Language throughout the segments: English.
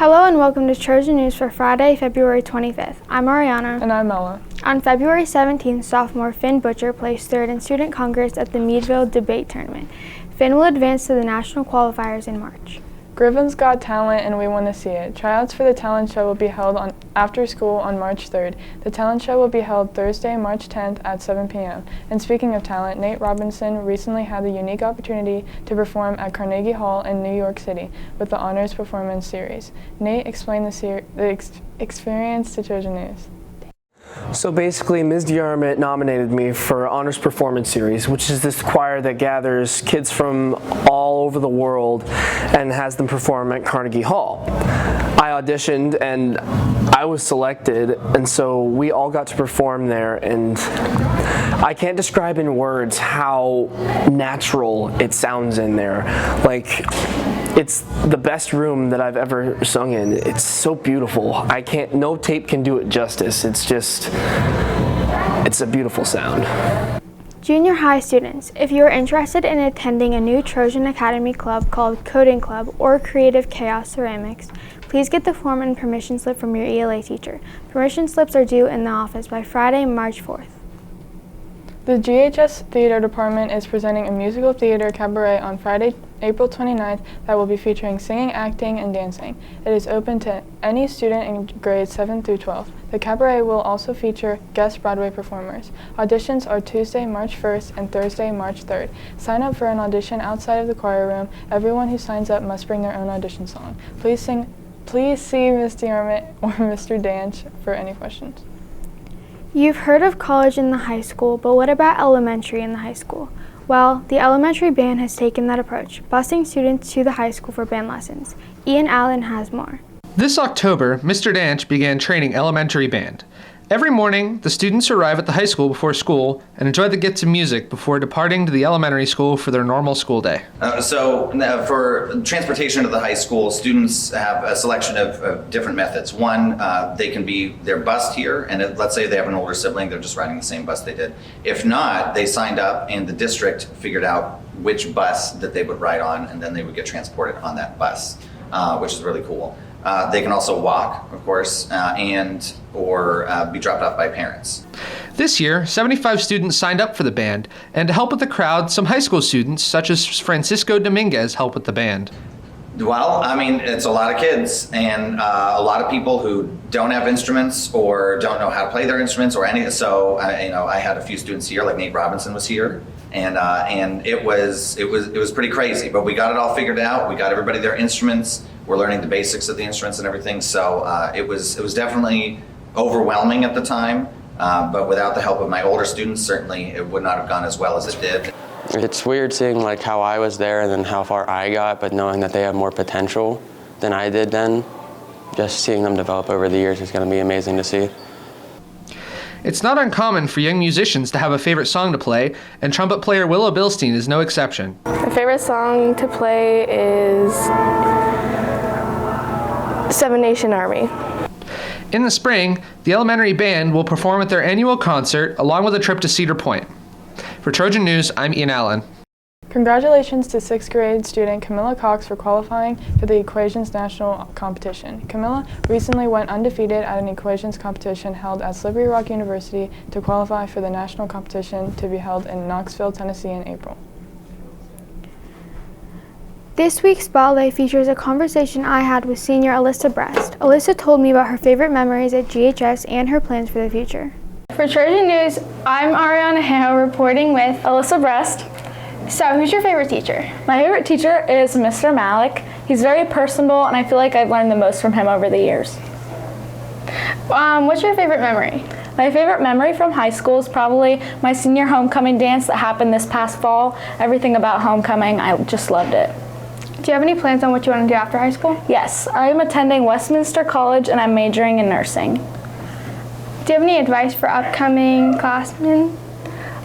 Hello and welcome to Trojan News for Friday, February 25th. I'm Arianna. And I'm Ella. On February 17th, sophomore Finn Butcher placed third in Student Congress at the Meadville Debate Tournament. Finn will advance to the national qualifiers in March. Griffin's got talent and we want to see it. Tryouts for the talent show will be held after school on March 3rd. The talent show will be held Thursday, March 10th at 7 p.m. And speaking of talent, Nate Robinson recently had the unique opportunity to perform at Carnegie Hall in New York City with the Honors Performance Series. Nate explained the experience to Trojan News. So basically, Ms. DeArmond nominated me for Honors Performance Series, which is this choir that gathers kids from all over the world and has them perform at Carnegie Hall. I auditioned and I was selected, and so we all got to perform there, and I can't describe in words how natural it sounds in there. Like, it's the best room that I've ever sung in. It's so beautiful. No tape can do it justice. It's a beautiful sound. Junior high students, if you are interested in attending a new Trojan Academy club called Coding Club or Creative Chaos Ceramics, please get the form and permission slip from your ELA teacher. Permission slips are due in the office by Friday, March 4th. The GHS Theater Department is presenting a musical theater cabaret on Friday, April 29th that will be featuring singing, acting, and dancing. It is open to any student in grades 7 through 12. The cabaret will also feature guest Broadway performers. Auditions are Tuesday, March 1st and Thursday, March 3rd. Sign up for an audition outside of the choir room. Everyone who signs up must bring their own audition song. Please see Ms. DeArmond or Mr. Danch for any questions. You've heard of college in the high school, but what about elementary in the high school? Well, the elementary band has taken that approach, busing students to the high school for band lessons. Ian Allen has more. This October, Mr. Danch began training elementary band. Every morning, the students arrive at the high school before school and enjoy the gifts of music before departing to the elementary school for their normal school day. For transportation to the high school, students have a selection of different methods. One, they're bused here, and let's say they have an older sibling, they're just riding the same bus they did. If not, they signed up and the district figured out which bus that they would ride on, and then they would get transported on that bus, which is really cool. They can also walk, of course, or be dropped off by parents. This year, 75 students signed up for the band, and to help with the crowd, some high school students, such as Francisco Dominguez, help with the band. Well, I mean, it's a lot of kids and a lot of people who don't have instruments or don't know how to play their instruments or any. So, I had a few students here, like Nate Robinson was here, and it was pretty crazy. But we got it all figured out. We got everybody their instruments. We're learning the basics of the instruments and everything. So it was definitely overwhelming at the time. But without the help of my older students, certainly it would not have gone as well as it did. It's weird seeing like how I was there and then how far I got, but knowing that they have more potential than I did then, just seeing them develop over the years is going to be amazing to see. It's not uncommon for young musicians to have a favorite song to play, and trumpet player WILLOW BEILSTEIN is no exception. My favorite song to play is Seven Nation Army. In the spring, the elementary band will perform at their annual concert along with a trip to Cedar Point. For Trojan News, I'm Ian Allen. Congratulations to 6th grade student Camilla Cox for qualifying for the Equations National Competition. Camilla recently went undefeated at an equations competition held at Slippery Rock University to qualify for the national competition to be held in Knoxville, Tennessee in April. This week's Spotlight features a conversation I had with senior Alyssa Brest. Alyssa told me about her favorite memories at GHS and her plans for the future. For Trojan News, I'm Arianna HALE reporting with Alyssa Brest. So, who's your favorite teacher? My favorite teacher is Mr. Malik. He's very personable, and I feel like I've learned the most from him over the years. What's your favorite memory? My favorite memory from high school is probably my senior homecoming dance that happened this past fall. Everything about homecoming, I just loved it. Do you have any plans on what you want to do after high school? Yes, I'm attending Westminster College, and I'm majoring in nursing. Do you have any advice for upcoming classmen?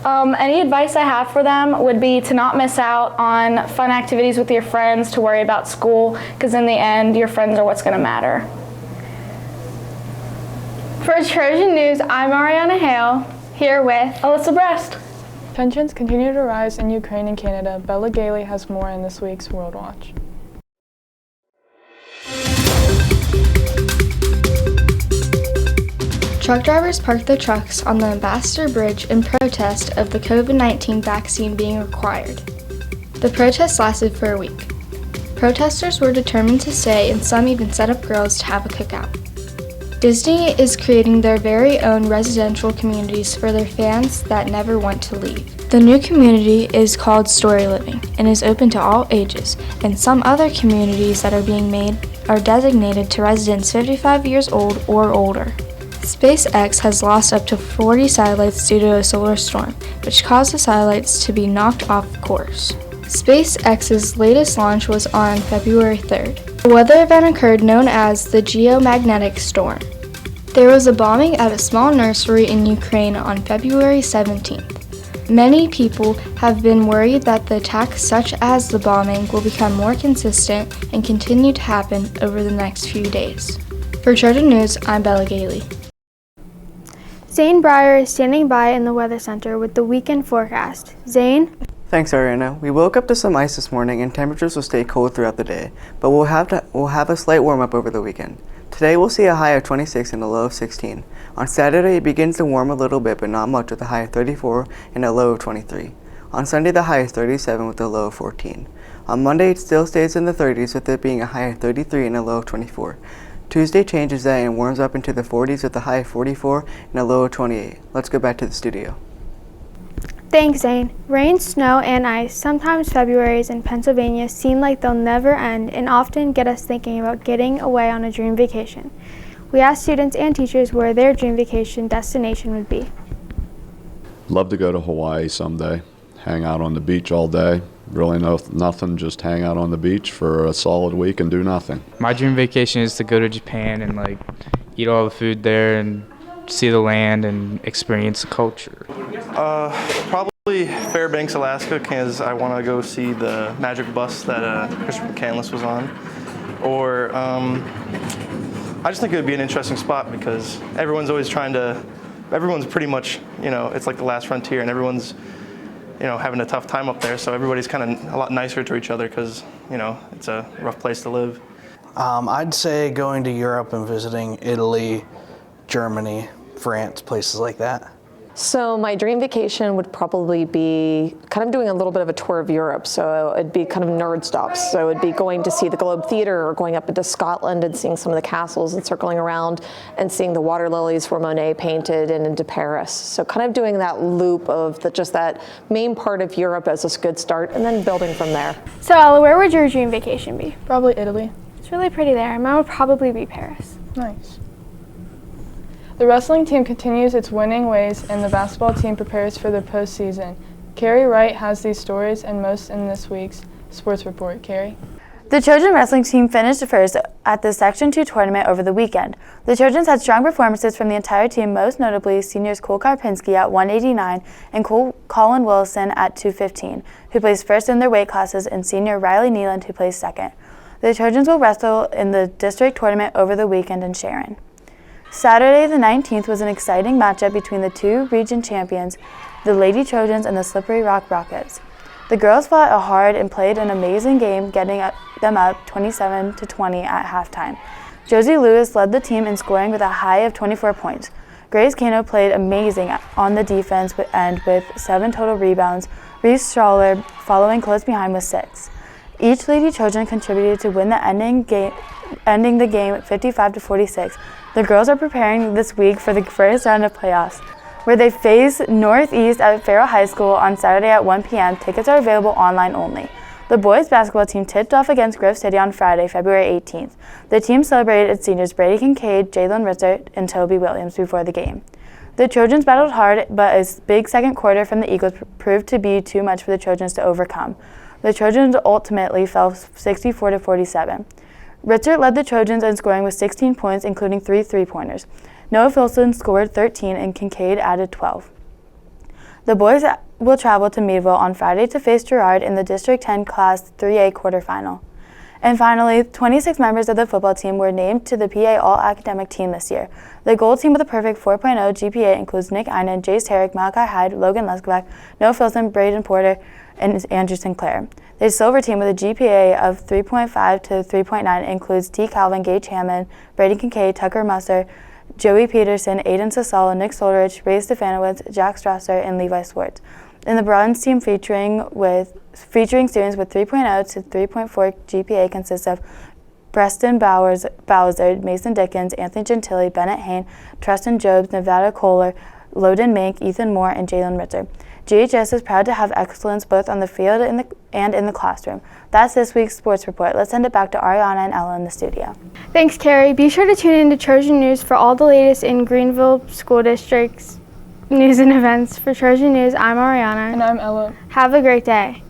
Any advice I have for them would be to not miss out on fun activities with your friends, to worry about school, because in the end, your friends are what's going to matter. For Trojan News, I'm Arianna HALE, here with Alyssa Brest. Tensions continue to rise in Ukraine and Canada. Bella Gailey has more in this week's World Watch. Truck drivers parked their trucks on the Ambassador Bridge in protest of the COVID-19 vaccine being required. The protest lasted for a week. Protesters were determined to stay, and some even set up grills to have a cookout. Disney is creating their very own residential communities for their fans that never want to leave. The new community is called Story Living and is open to all ages, and some other communities that are being made are designated to residents 55 years old or older. SpaceX has lost up to 40 satellites due to a solar storm, which caused the satellites to be knocked off course. SpaceX's latest launch was on February 3rd. A weather event occurred known as the geomagnetic storm. There was a bombing at a small nursery in Ukraine on February 17th. Many people have been worried that the attacks, such as the bombing, will become more consistent and continue to happen over the next few days. For Trojan News, I'm Bella Gailey. Zane Breyer is standing by in the Weather Center with the weekend forecast. Zane? Thanks, Arianna. We woke up to some ice this morning and temperatures will stay cold throughout the day, but we'll have a slight warm-up over the weekend. Today we'll see a high of 26 and a low of 16. On Saturday it begins to warm a little bit, but not much, with a high of 34 and a low of 23. On Sunday the high is 37 with a low of 14. On Monday it still stays in the 30s, with it being a high of 33 and a low of 24. Tuesday changes that and warms up into the 40s with a high of 44 and a low of 28. Let's go back to the studio. Thanks, Zane. Rain, snow, and ice, sometimes Februarys in Pennsylvania, seem like they'll never end and often get us thinking about getting away on a dream vacation. We asked students and teachers where their dream vacation destination would be. Love to go to Hawaii someday. Hang out on the beach all day. Really nothing, just hang out on the beach for a solid week and do nothing. My dream vacation is to go to Japan and eat all the food there and see the land and experience the culture. Probably Fairbanks, Alaska, because I want to go see the magic bus that Christopher McCandless was on. Or I just think it would be an interesting spot because everyone's pretty much, it's like the last frontier, and everyone's, having a tough time up there. So everybody's kind of a lot nicer to each other because, it's a rough place to live. I'd say going to Europe and visiting Italy, Germany, France, places like that. So my dream vacation would probably be kind of doing a little bit of a tour of Europe. So it'd be kind of nerd stops. So it'd be going to see the Globe Theatre or going up into Scotland and seeing some of the castles and circling around and seeing the water lilies where Monet painted and into Paris. So kind of doing that loop of just that main part of Europe as a good start and then building from there. So Ella, where would your dream vacation be? Probably Italy. It's really pretty there. Mine would probably be Paris. Nice. The wrestling team continues its winning ways, and the basketball team prepares for the postseason. Carrie Wright has these stories and most in this week's Sports Report. Carrie? The Trojan wrestling team finished first at the Section 2 tournament over the weekend. The Trojans had strong performances from the entire team, most notably seniors Cole Karpinski at 189 and Colin Wilson at 215, who placed first in their weight classes, and senior Riley Nealand, who placed second. The Trojans will wrestle in the district tournament over the weekend in Sharon. Saturday the 19th was an exciting matchup between the two region champions, the Lady Trojans and the Slippery Rock Rockets. The girls fought hard and played an amazing game, getting them up 27-20 at halftime. Josie Lewis led the team in scoring with a high of 24 points. Grace Cano played amazing on the defense end with 7 total rebounds, Reese Schaller following close behind with 6. Each Lady Trojan contributed to win the ending the game 55-46. The girls are preparing this week for the first round of playoffs, where they face Northeast at Farrell High School on Saturday at 1 p.m. Tickets are available online only. The boys basketball team tipped off against Grove City on Friday, February 18th. The team celebrated its seniors Brady Kincaid, Jalen Ritzert, and Toby Williams before the game. The Trojans battled hard, but a big second quarter from the Eagles proved to be too much for the Trojans to overcome. The Trojans ultimately fell 64-47. Ritzert led the Trojans in scoring with 16 points, including 3 three-pointers. Noah Filson scored 13 and Kincaid added 12. The boys will travel to Meadville on Friday to face Girard in the District 10 Class 3A quarterfinal. And finally, 26 members of the football team were named to the PA All-Academic team this year. The gold team with a perfect 4.0 GPA includes Nick Einan, Jace Herrick, Malachi Hyde, Logan Leskovac, Noah Filson, Braden Porter, and Andrew Sinclair. The silver team with a GPA of 3.5 to 3.9 includes T. Calvin, Gage Hammond, Brady Kincaid, Tucker Musser, Joey Peterson, Aiden Sasala, Nick Solderich, Ray Stefanowicz, Jack Strasser, and Levi Swartz. In the bronze team featuring students with 3.0 to 3.4 GPA consists of Preston Bowser, Mason Dickens, Anthony Gentili, Bennett Hain, Tristan Jobs, Nevada Kohler, Loden Mink, Ethan Moore, and Jalen Ritzer. GHS is proud to have excellence both on the field and in the classroom. That's this week's sports report. Let's send it back to Arianna and Ella in the studio. Thanks, Carrie. Be sure to tune in to Trojan News for all the latest in Greenville School District's news and events. For Trojan News, I'm Arianna. And I'm Ella. Have a great day.